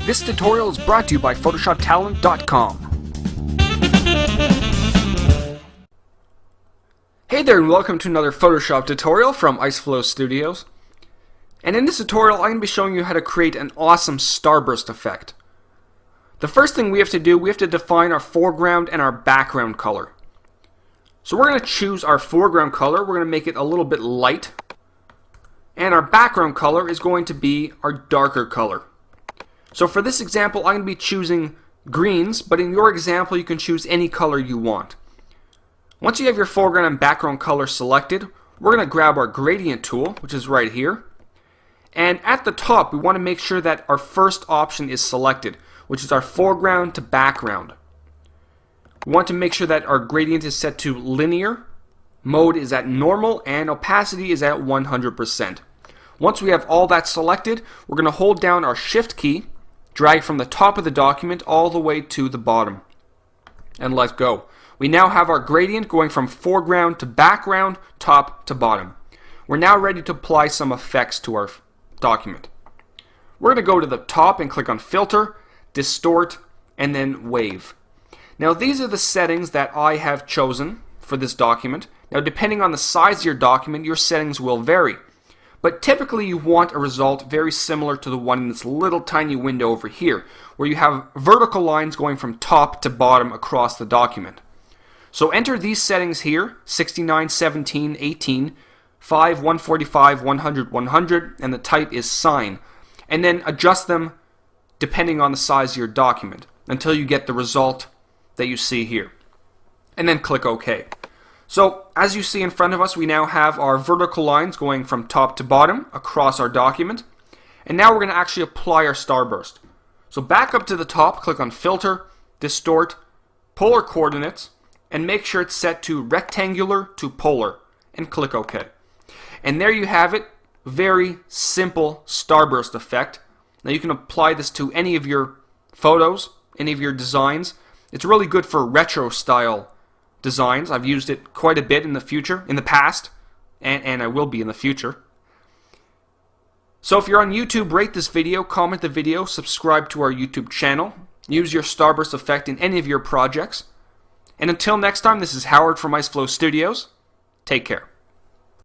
This tutorial is brought to you by PhotoshopTalent.com. Hey there and welcome to another Photoshop tutorial from IceFlow Studios. And in this tutorial I'm going to be showing you how to create an awesome starburst effect. The first thing we have to do, we have to define our foreground and our background color. So we're going to choose our foreground color, we're going to make it a little bit light. And our background color is going to be our darker color. So for this example, I'm going to be choosing greens, but in your example, you can choose any color you want. Once you have your foreground and background color selected, we're going to grab our gradient tool, which is right here. And at the top, we want to make sure that our first option is selected, which is our foreground to background. We want to make sure that our gradient is set to linear, mode is at normal, and opacity is at 100%. Once we have all that selected, we're going to hold down our Shift key, drag from the top of the document all the way to the bottom, and let go. We now have our gradient going from foreground to background, top to bottom. We're now ready to apply some effects to our document. We're going to go to the top and click on Filter, Distort, and then Wave. Now these are the settings that I have chosen for this document. Now depending on the size of your document, your settings will vary. But typically you want a result very similar to the one in this little tiny window over here, where you have vertical lines going from top to bottom across the document. So enter these settings here, 69, 17, 18, 5, 145, 100, 100, and the type is sign. And then adjust them depending on the size of your document until you get the result that you see here. And then click OK. So as you see in front of us, we now have our vertical lines going from top to bottom across our document. And now we're going to actually apply our starburst. So back up to the top, click on Filter, Distort, Polar Coordinates, and make sure it's set to rectangular to polar, and click OK. And there you have it, very simple starburst effect. Now you can apply this to any of your photos, any of your designs. It's really good for retro style designs. I've used it quite a bit in the past, and I will be in the future. So if you're on YouTube, rate this video, comment the video, subscribe to our YouTube channel, use your starburst effect in any of your projects. And until next time, this is Howard from IceFlow Studios. Take care.